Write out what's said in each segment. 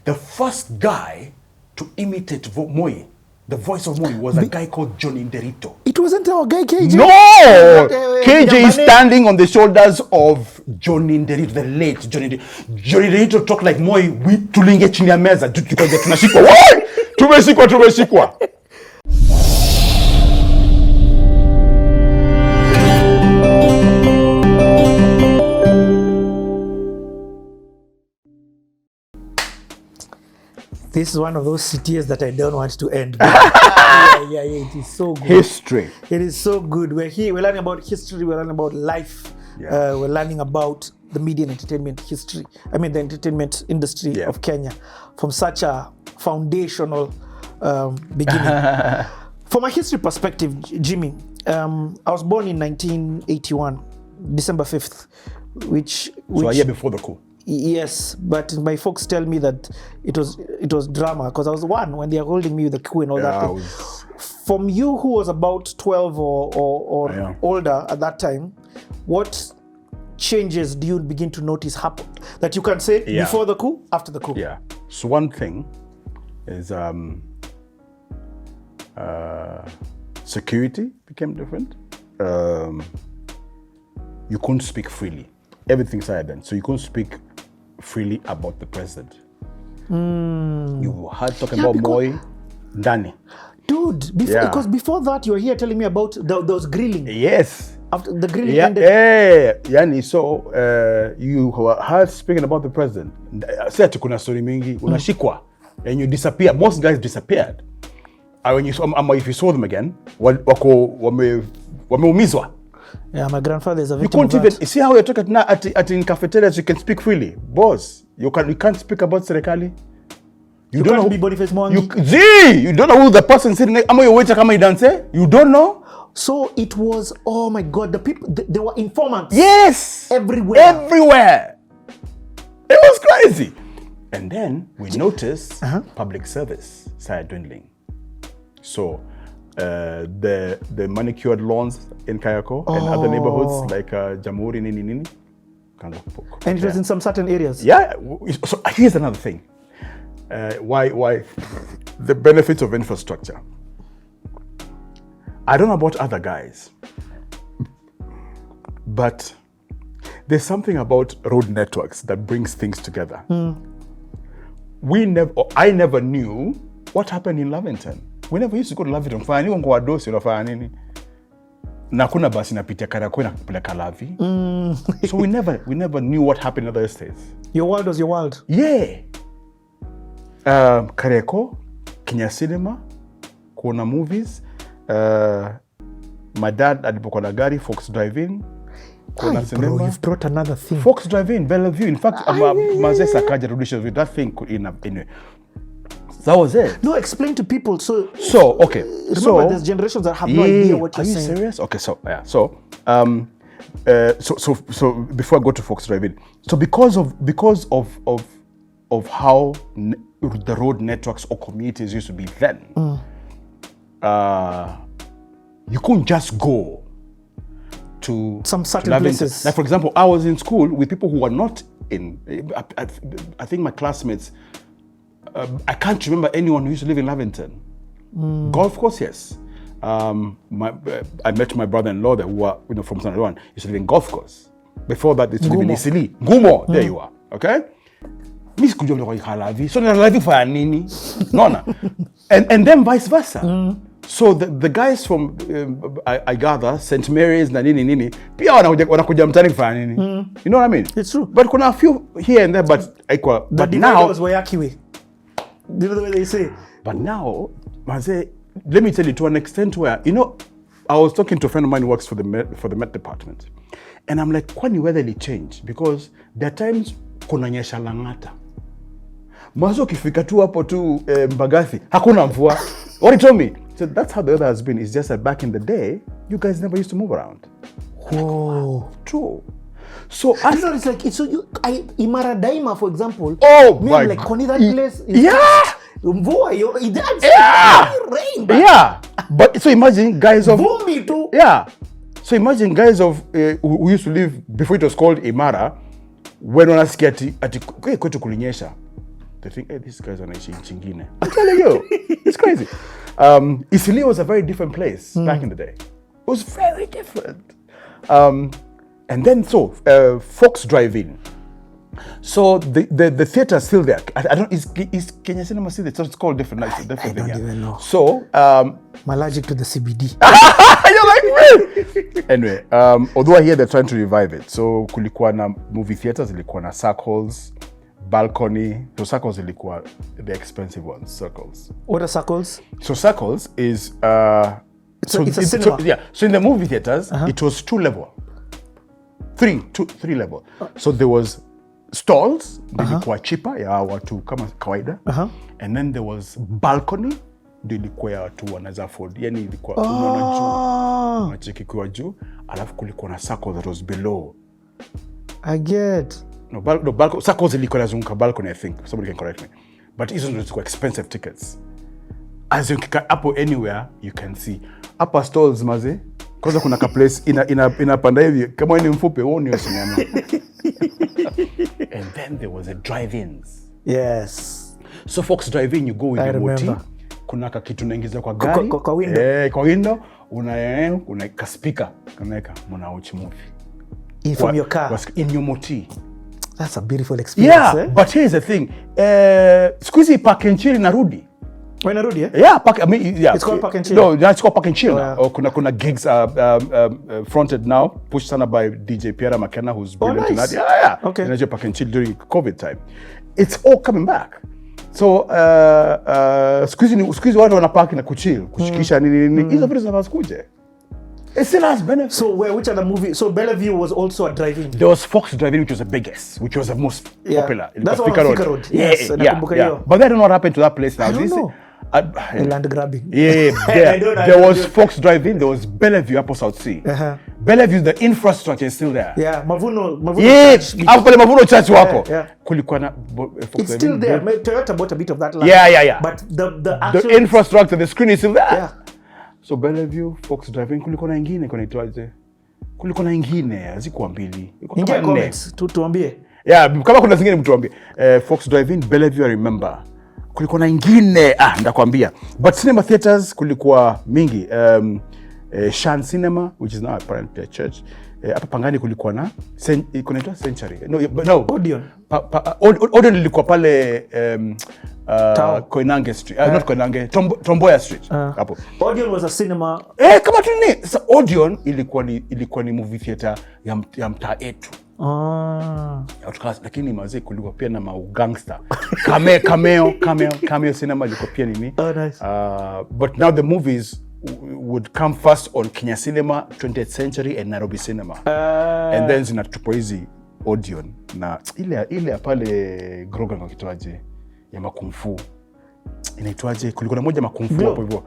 The first guy to imitate Moi, the voice of Moi, was a guy called Johnny Nderito. It wasn't our guy KJ. No! KJ is standing on the shoulders of Johnny Nderito, the late Johnny Nderito. Johnny Nderito talked like Moi, we tulinge chini ya meza, tunashikwa. Tumeshikwa. This is one of those CTs that I don't want to end. Yeah, it is so good. History. It is so good. We're here, we're learning about history, we're learning about life. Yeah. We're learning about the media and entertainment history. I mean, the entertainment industry of Kenya from such a foundational beginning. From a history perspective, Jimmy, I was born in 1981, December 5th, which so a year before the coup. Yes, but my folks tell me that it was drama because I was one when they are holding me with the coup and all that thing. From you, who was about 12 or older at that time, what changes do you begin to notice happen that you can say before the coup, after the coup? Yeah. So one thing is security became different. You couldn't speak freely. Everything's silent, so you couldn't speak freely about the president. You had talking about Moi, Ndani. Dude, because before that you were here telling me about those grilling. Yes. After the grilling ended. Yani, so you heard speaking about the president. Say kuna story mingi, unashikwa, and you disappear. Most guys disappeared. And when you saw, if you saw them again, wameumizwa. Yeah, my grandfather is a victim. You can't even see how you're talking now at in cafeterias. You can speak freely, boss. You can't speak about Serikali. You don't know who Boniface Mwangi. You don't know who the person sitting next. Amo your waiter kama dance. You don't know. So it was. Oh my God, the people. They were informants. Yes. Everywhere. It was crazy. And then we noticed public service started dwindling. So. The manicured lawns in Kayako and other neighborhoods like Jamhuri Nini. And it was in some certain areas. Yeah. So here's another thing. Why the benefits of infrastructure. I don't know about other guys, but there's something about road networks that brings things together. I never knew what happened in Lavington. We never used to go to Lavington. Fanya nini kwa dosi unafanya nini? Na kuna basi napitia Kariakoo na kupeleka Lavi. So we never knew what happened in other estates. Your world was your world. Yeah. Kariakoo, Kenya Cinema, kuona movies. My dad alipokuwa na gari, Fox Drive-In. Bro, you've brought another thing. Fox Drive-In, Bellevue. In fact, Mazesa Kaja rudisha with that thing in that was it. No, explain to people. So okay. Remember, there's generations that have no idea what you're saying. Are you serious? Okay, so so before I go to Fox Drive-In, so because of how the road networks or communities used to be then, you couldn't just go to some certain places. Like for example, I was in school with people who were not in. I think my classmates. I can't remember anyone who used to live in Lavington. Golf course, yes. I met my brother-in-law there who were, from San Juan. Used to live in Golf Course. Before that, they used to live in Isili. Gumo, there you are. Okay? Miss Kujomlo kwa ikalavi. So na live for nini? Nona. And then vice versa. So the guys from I gather St. Mary's na nini pia wanakuja mtani kufanya nini? You know what I mean? It's true. But kuna a few here and there, but now was Wayakiwe. You know the way they say. But now, Maze, let me tell you, to an extent where, I was talking to a friend of mine who works for the Met department. And I'm like, kwani weather will change? Because there are times kunanyesha Lang'ata. Mazo kifika tu hapo tu Mbagathi, hakuna mvua. What he told me, so that's how the weather has been. It's just that back in the day, you guys never used to move around. Whoa. True. So it's like Imara Daima, for example. Oh my like God. That place. Rain. Yeah. But so imagine guys of Vumbi too. Yeah. So imagine guys of who used to live before it was called Imara, when wanasikia ati kwetu kulinyesha. They think, hey, these guys are naishi chingine. I'm telling you, it's crazy. Isili was a very different place back in the day. It was very different. And then Fox Drive-In. So the theater is still there. I don't. Is Kenya Cinema still there? It's called different. Like, different I don't even know. So I'm allergic to the CBD. You're like me. Anyway, although I hear they're trying to revive it. So kulikuwa na movie theaters, ilikuwa na circles, balcony. So circles ilikuwa the expensive ones. Circles. What are circles? So circles is it's a cinema. So in the movie theaters, it was 2 level. 3 level. So there was stalls, ilikuwa cheaper ya watu kama kawaida. And then there was balcony, ndio ilikuwa ya watu wanaweza afford. Yani ilikuwa unaona juu. Unacheki kwa juu, alafu kulikuwa na circle that was below. I get. No, balcony circles ilikuwa nazunguka balcony, I think. Somebody can correct me. But hizo ndio zilikuwa expensive tickets. As you can up anywhere you can see. Upper stalls maze. Kwanza kuna ka place inapanda hivi kama ni mfupi wewe ni usimama. And then there was a drive-ins. Yes. So Fox Drive-In, you go with your moti. Kuna ka kitu naingiza kwa gari. Kwa window. Kwa window una ka speaker kanaweka mna watch movie. From your car. In your moti. That's a beautiful experience. Yeah, but here's the thing. Squeezy Park and Chill narudi. When narudi, Yeah, yeah. It's called Park and Chill. No, it's called Park and Chill. Yeah. Or kuna gigs fronted now, pushed sana by DJ Pierre McKenna, who's brilliant in that. Yeah. Okay. And Park and Chill during COVID time. It's all coming back. So squeezy watu wanapark na kuchill, kushikisha nini. Hizo vitu zinazikuje. It still has benefits. So which other movie? So Bellevue was also a drive-in. There was Fox Drive-In, which was the biggest, which was the most popular. That's on Thika Road. Yes, yeah. But I don't know what happened to that place now. I don't know. Land grabbing. Yeah, there was Fox Drive-In, there was Bellevue up on South Sea. Bellevue, the infrastructure is still there. Yeah, Mavuno. Yeah, after the Mavuno Church wako. Kulikuwa na it's still there. Toyota bought a bit of that land. Yeah. But the actual infrastructure, the screen is still there. Yeah. So Bellevue, Fox Drive-In, kulikuwa na ingine kunaitwaje? Kulikuwa na ingine, hazikuwa mbili. Ingia comments, tuambie. Yeah, kama kuna zingine mtuambie. Fox Drive-In, Bellevue, I remember. Kulikuwa na ingine, ndakwambia. But cinema theaters kulikuwa mingi. Shan Cinema, which is now apparently a church. Hapa Pangani kulikuwa na kunaitwa Century. No. Odeon. Odeon ilikuwa pale Koinange Street. Not Koinange, Tomboya Street. Hapo. Odeon was a cinema. Kama tu ni. So Odeon ilikuwa ni movie theater ya mtaa yetu. Lakini mazee kulikuwa pia na maugangster. Cameo cinema ilikuwa pia nini. Nice. But now the movies would come first on Kenya Cinema, 20th Century and Nairobi Cinema. And then zinatupa hizi Odeon na ile pale Grogan kwa kitwaje ya makumfu. Inaitwaje? Kulikuwa na moja makumfu hapo hivyo.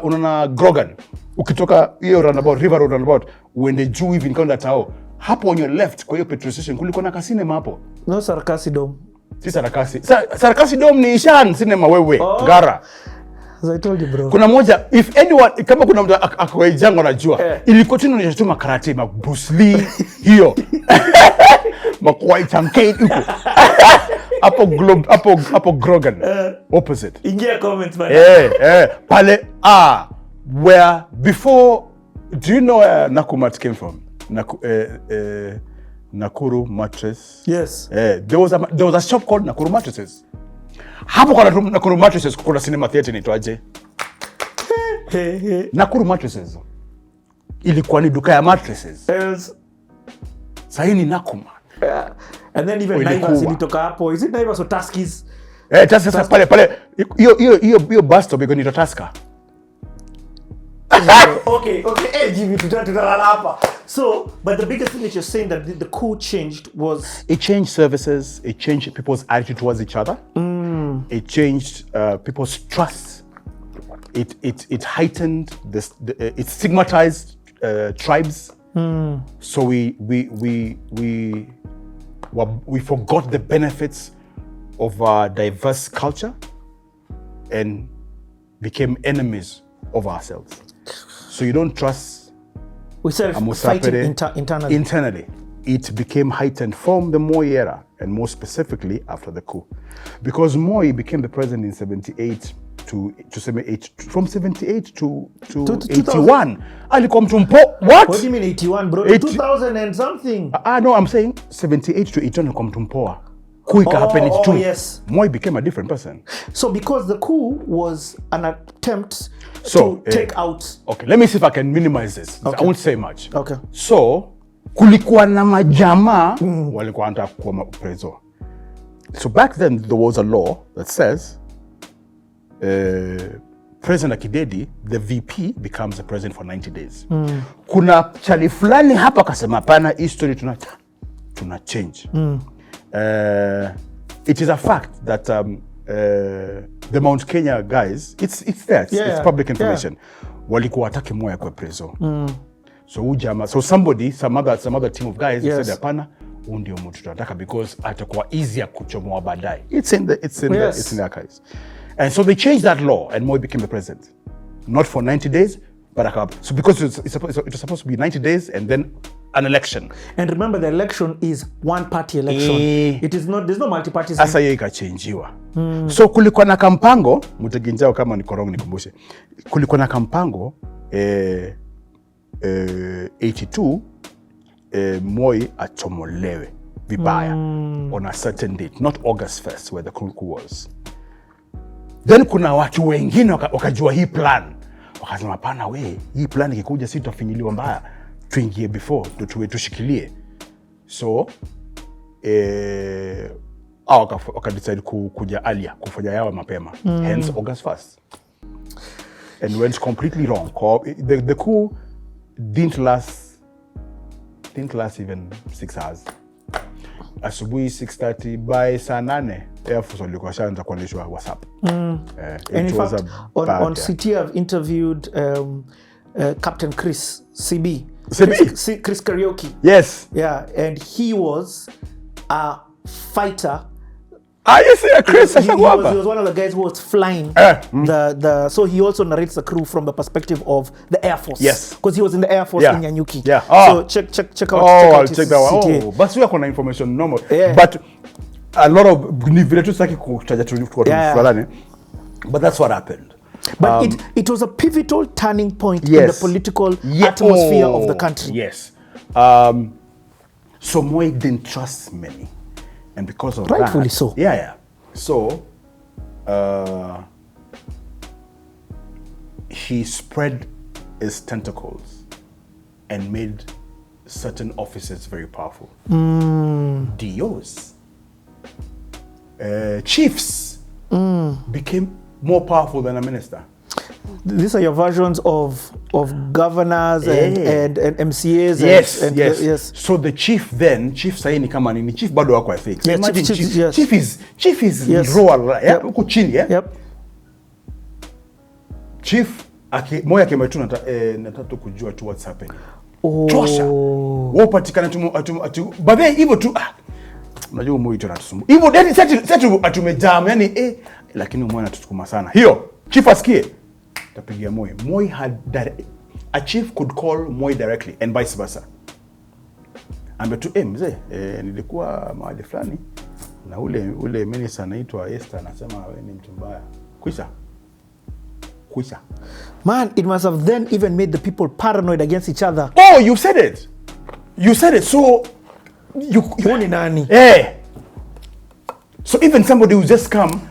Unaona Grogan. Ukitoka hiyo roundabout, River Road roundabout, uende juu hivi nikaenda tao. Hapo on your left kwa hiyo petrol station kulikuwa na cinema hapo. No, Sarakasi Dome. Si Sarakasi. Sarakasi Dome ni Shan Cinema wewe. Gara. As I told you, bro. Kuna moja, if anyone, kama kuna mtu akawaijango najua, ilikuwa tino nishatuma karate, Bruce Lee, hiyo. Makwai Chankate, huko. Hapo Grogan, opposite. Ingia comment, man. Pale, where before, do you know where Nakumat came from? Nakuru Mattress. Yes. There was a shop called Nakuru Mattresses. Hapo kwa Nakuru Mattresses kuna cinema theater inaitwaje? Nakuru Mattresses. Ilikuwa ni duka ya mattresses. Yes. Sasa ni Nakuma. And then even Naivas ilitoka hapo. Is it Naivas or Tuskys? Tuskys pale. Hiyo bus stop iko ni Tusker. Okay. Jimmy, tutalala hapa. So, but the biggest thing that you're saying that the coup changed was... It changed services. It changed people's attitude towards each other. It changed people's trust. It heightened it stigmatized tribes. So we forgot the benefits of our diverse culture and became enemies of ourselves. So you don't trust. We started fighting internally. it became heightened from the Moi era, and more specifically after the coup. Because Moi became the president in 78 to 78, from 78 to 81. Alikuwa mtu what? What do you mean 81, bro? 2000 and something. No, I'm saying 78 to 81 alikuwa mtu mpoa. Coup happened in 82. Yes. Moi became a different person. So because the coup was an attempt to take out... Okay, let me see if I can minimize this. Okay. I won't say much. Okay. So, kulikuwa na majamaa walikuwa wanataka kuwa preso. So back then there was a law that says President Akidedi, the VP, becomes the president for 90 days. Kuna chali fulani hapa kasema pana history tuna change. It is a fact that the Mount Kenya guys, it's there, it's public information. Walikuwa wataki Moi kwa preso. So some other team of guys said hapana, huyu ndio mtu tunataka because atakuwa easier kuchomoa baadaye. It's in the archives. And so they changed that law and Moi became the president. Not for 90 days, but so because it was supposed to be 90 days and then an election. And remember, the election is one party election. It is not, there's no multi-party. Sasa hiyo ikachangiwa. So kulikuwa na kampango, mutaginjao kama ni korong nikumbushe. Kulikuwa na kampango 82 Moi achomolewe vibaya on a certain date, not August 1st where the coup was. Then kuna watu wengine wakajua hii plan. Wakasema hapana hii plan ikikuja sisi tutafinyiliwa mbaya. Tuingie before tushikilie. So wakadecide kuja earlier, kufanya yao mapema. Hence August 1st. And went completely wrong. The coup didn't last even 6 hours. Asubuhi 6:30, by saa 8 Air Force walikuwa shaanza kuonyeshwa WhatsApp. And in fact, on CT I've interviewed Captain Chris CB. Chris Karaoke. Yes. Yeah, and he was a fighter. You see, Chris? He was one of the guys who was flying. So he also narrates the crew from the perspective of the Air Force. Yes. Because he was in the Air Force in Nyanyuki. Yeah. So check out. I'll check that one. But we have information normal. But a lot of but that's what happened. But it was a pivotal turning point in the political atmosphere of the country. Yes. So Moi didn't trust many. And because of rightfully that, so. Yeah. So he spread his tentacles and made certain offices very powerful. DOs, chiefs became more powerful than a minister. These are your versions of governors and MCAs. Yes. So the chief saini kama nini, chief bado wako I think. Imagine chief is raw, huko chini Chief Moi akimetu nataka kujua tu what's happening. Tosha. Wao patikana but then hivyo tu unajua Moi tu anatusumbua. Hivyo sasa atumejam yani lakini Moi anatusukuma sana. Hiyo chief asikie tapigia Moi. Moi had a chief could call Moi directly and vice versa. Ambe tu mzee nilikuwa mahali fulani na ule minister anaitwa Esther anasema wewe ni mtu mbaya. Kwisha. Man, it must have then even made the people paranoid against each other. Oh, you said it. So you nani? So even somebody who just come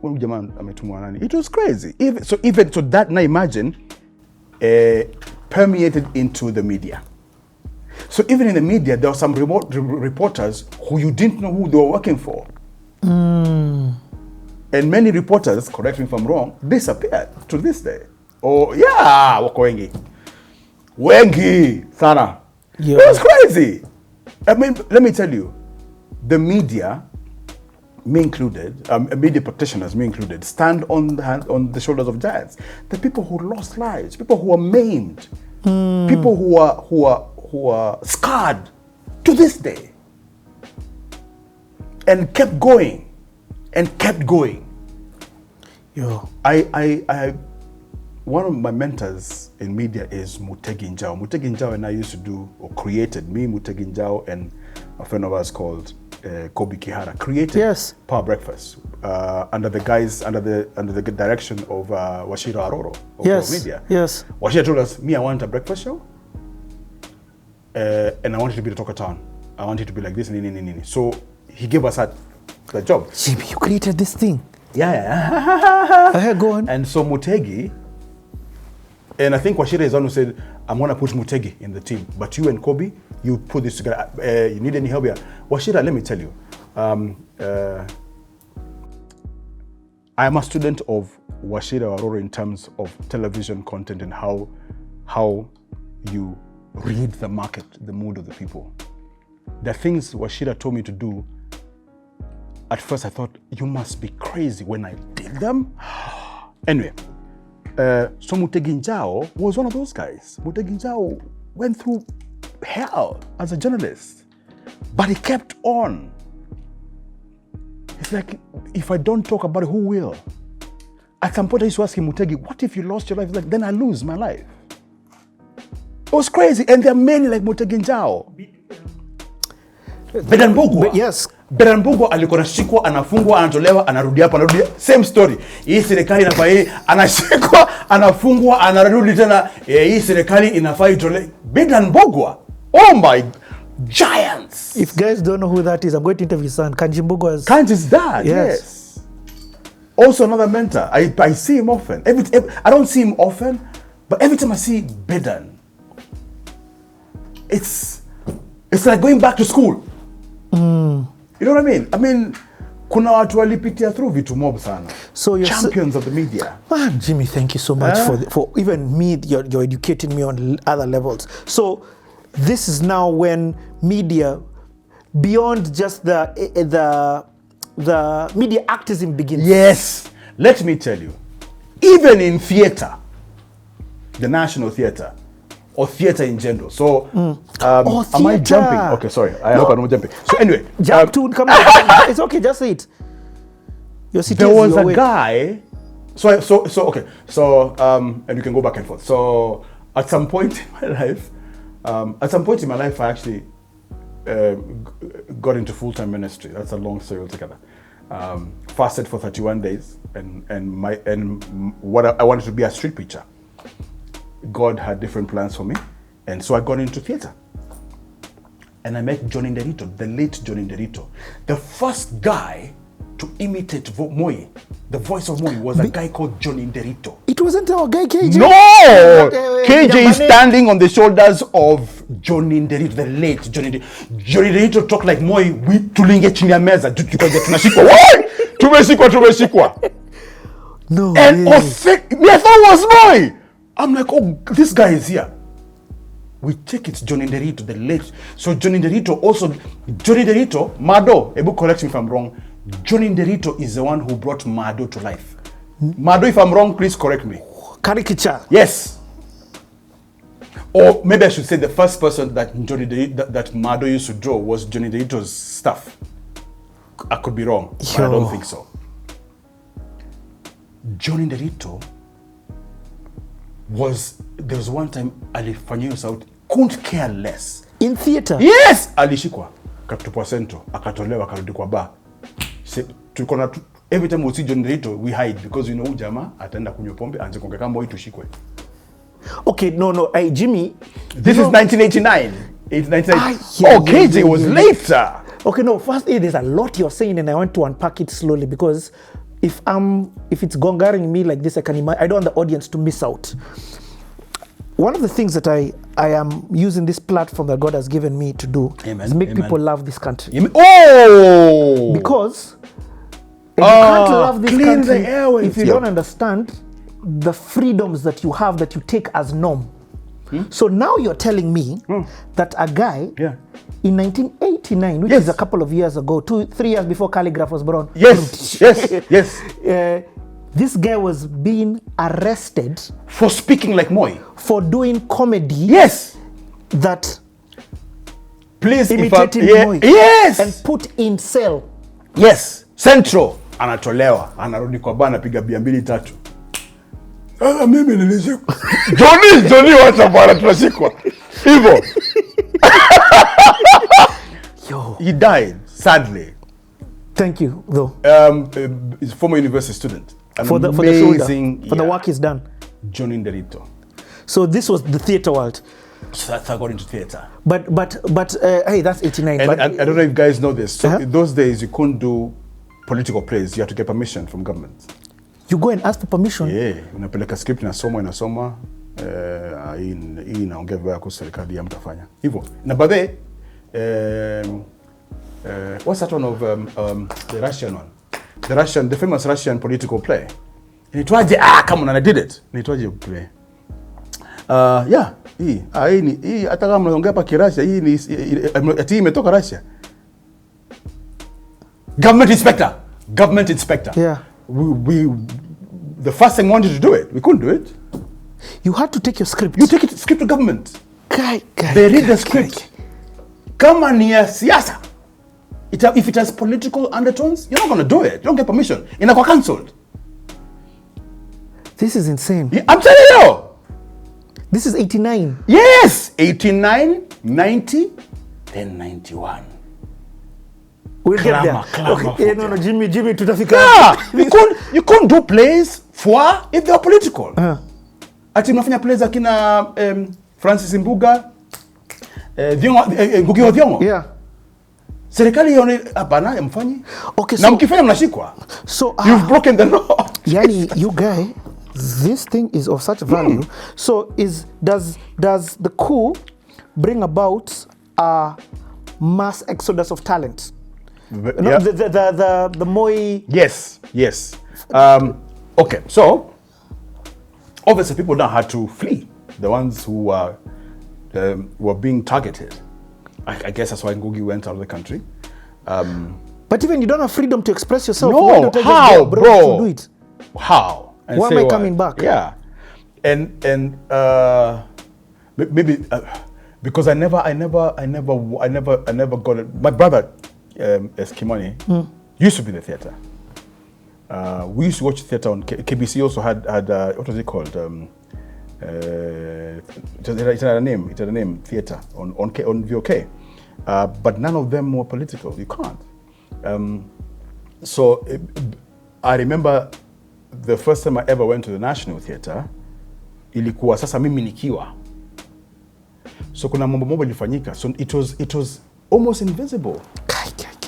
when jamaa ametumwa nani? It was crazy. So that now imagine permeated into the media. So even in the media there were some remote reporters who you didn't know who they were working for. And many reporters, correct me if I'm wrong, disappeared to this day. Wako wengi sana. It was crazy. I mean, let me tell you, the media, me included, media practitioners, me included, stand on the shoulders of giants. The people who lost lives, people who are maimed, people who are scarred to this day, and kept going. one of my mentors in media is Mutegi Njau. Mutegi Njau and I used to do, or created, me, Mutegi Njau, and a friend of ours called Kobe Kihara, created Power Breakfast under the direction of Washira Aroro of Power Media. Yes. Washira told us, me, I want a breakfast show, and I want it to be the talk of town. I want it to be like this, so he gave us that job. Jimmy, you created this thing. Yeah. Go on. And so Mutegi, and I think Washira is the one who said, I'm going to put Mutegi in the team, but you and Kobe, you put this together. You need any help here? Washira, let me tell you, I am a student of Washira Aroro in terms of television content and how you read the market, the mood of the people. The things Washira told me to do, at first I thought, you must be crazy. When I did them, anyway, so Mutegi Njau was one of those guys. Mutegi Njau went through hell as a journalist, but he kept on. It's like, if I don't talk about it, who will? At some point I used to ask him, Mutegi, what if you lost your life? He's like, then I lose my life. It was crazy, and there are many like Mutegi Njau. Bedan Mbugua. Yes. Bedan Mbugua alikuwa anashikwa, anafungwa, anatolewa, anarudia hapa, anarudia. Same story. Hii serikali inafaa hii, anashikwa, anafungwa, anarudi tena. Hii serikali inafaa itole. Bedan Mbugua. Oh my giants. If guys don't know who that is, I'm going to interview his son. Kanji Mbugwa's. Kanji's dad, yes. Also another mentor. I see him often. I don't see him often, but every time I see Bedan, it's like going back to school. You know what I mean? Kuna watu walipitia through vitu mob sana. So you're champions of the media. Man, Jimmy, thank you so much for even me. You're educating me on other levels. So this is now when media, beyond just the media activism begins. Yes. Let me tell you, even in theater, the National Theater, or theater in general. So, am I jumping? Okay, sorry. I hope I'm not jumping. So anyway, jump to come on. It's okay. Just say it. There was a guy. So okay. So and we can go back and forth. So at some point in my life, I actually got into full-time ministry. That's a long story altogether. Fasted for 31 days, and what I wanted to be a street preacher. God had different plans for me, and so I got into theater. And I met Johnny Nderito, the late Johnny Nderito. The first guy to imitate Moi, the voice of Moi, was a guy called Johnny Nderito. It wasn't our guy KJ. No! KJ is standing on the shoulders of Johnny Nderito, the late Johnny Nderito. Johnny Nderito talked like Moi, we tulinge chini ya meza, tunashikwa. Tumeshikwa. No. And I thought it was Moi. I'm like, oh, this guy is here. We take it, Johnny Nderito, the late. So Johnny Nderito, Mado, Ebu correct me if I'm wrong. Johnny Nderito is the one who brought Mado to life. Mado, if I'm wrong, please correct me. Caricature. Yes. Or maybe I should say the first person that that Mado used to draw was Johnny Nderito's stuff. I could be wrong, but I don't think so. Johnny Nderito there was one time alifanyia sauti, couldn't care less. In theater? Yes! Alishikwa, katupwa sento, akatolewa, akarudi kwa bar. Every time we see Johnny Nderito, we hide because we know Ujama ataenda kunywa pombe, anze kuongea kama Moi tushikwe. Okay, no, Jimmy. This is 1989. It's 1989. KJ was later. Okay, no, first, there's a lot you're saying and I want to unpack it slowly because if it's gongaring me like this, I don't want the audience to miss out. One of the things that I am using this platform that God has given me to do is make people love this country. Oh! Because you can't love this Clean country the Airwaves. if you don't understand the freedoms that you have that you take as norm. So now you're telling me that a guy in 1989, which is a couple of years ago, 2-3 years before Calligraph was born. Yes. This guy was being arrested for speaking like Moi, for doing comedy. Yes. That please imitating Moi. Yes. And put in cell. Yes. Central. Anatolewa, anarudi kwa bana, piga bia 2-3. Mimi nilishikwa. Johnny wacha bwana tunashikwa. Hivyo. Yo. He died sadly. Thank you though. He's a former university student. For the shoulder. For the work he's done. Johnny Nderito. So this was the theatre world. So that's how I got into theatre. But hey, that's 89. And but I don't know if you guys know this. So in those days you couldn't do political plays. You had to get permission from government. You go and ask for permission? Yeah. Unapeleka script inasoma. Hii naongea vibaya kwa serikali ya mtafanya. Hivyo. Na baadaye what's that one of the Russian one? The famous Russian political play. Inaitwaje? Come on, and I did it. Inaitwaje play? Yeah, hii hata kama mnaongea hapa Kirasha, hii ni ati imetoka Russia. Government inspector. Yeah. We the first thing we wanted to do it. We couldn't do it. You had to take your script. You take it script to government. They read the script. Kama ni ya siasa. If it has political undertones, you're not going to do it. You don't get permission. Inakuwa cancelled. This is insane. Yeah, I'm telling you. This is 89. Yes, 89, 90, then 91. We'll get there. Okay. No, Jimmy, tutafika. Yeah, you couldn't do plays if they were political. Ati mnafanya plays akina Francis Mbuga, Ngugi wa Thiong'o. Yeah. Serikali yone hapana yamfanyi. Okay, so na mkifanya mnashikwa. So you've broken the law. Yani, you guy, this thing is of such value. So does the coup bring about a mass exodus of talent? Yeah. The Moi. Yes. Okay, so obviously people now had to flee. The ones who were being targeted. I guess that's why Ngugi went out of the country. But even you don't have freedom to express yourself. No, how, bro? To do it? How? And why am I coming back? Yeah, and maybe because I never got it. My brother, Kimani, used to be in the theater. We used to watch theater on KBC. Also had what was it called? It had a name. Theater on VOK. But none of them were political. You can't. So I remember the first time I ever went to the National Theatre, ilikuwa sasa mimi nikiwa. So kuna mambo ilifanyika. So it was almost invisible.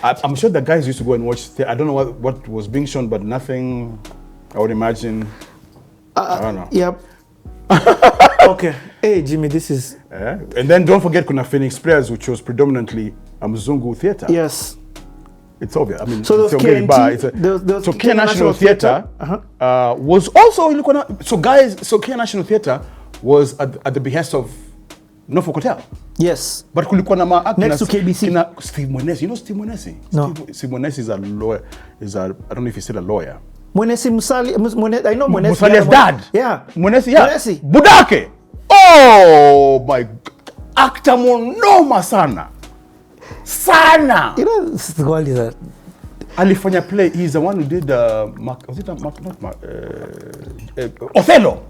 I'm sure the guys used to go and watch. I don't know what was being shown, but nothing. I would imagine. I don't know. Yep. Okay. Hey, Jimmy, this is. And then don't forget kuna Phoenix Players, which was predominantly a Mzungu theatre. Yes. It's obvious. I mean, so those KNT, so Kenya National Theatre was also so Kenya National Theatre was at the behest of Norfolk Hotel. Yes. But kulikuwa na next to KBC. Steve Mwenesi. You know Steve Mwenesi? No. Steve Mwenesi is a lawyer. I don't know if he's still a lawyer. Mwenesi Musali. I know Mwenesi. Musali's dad. Yeah. Mwenesi. Yeah. Mwenesi. Budake. Oh my! Actor monoma sana. You know, this world is a. Alifanya play. He's the one who did Othello.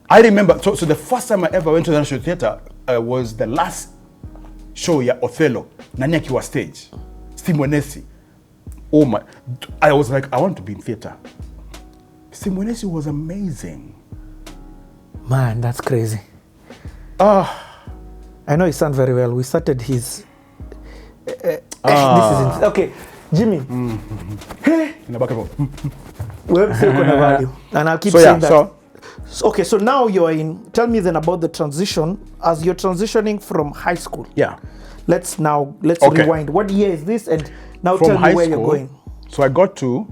I remember. So the first time I ever went to the National Theatre was the last show ya Othello. Nani akiwa stage. Steve Mwenesi. Oh my! I was like, I want to be in theatre. Steve Mwenesi was amazing. Man, that's crazy. I know his son very well. We started his. This is okay, Jimmy. In the back of we're still gonna value, and I'll keep saying that. Okay, so now you're in. Tell me then about the transition as you're transitioning from high school. Yeah. Let's rewind. What year is this? And now from tell me where you're going. So I got to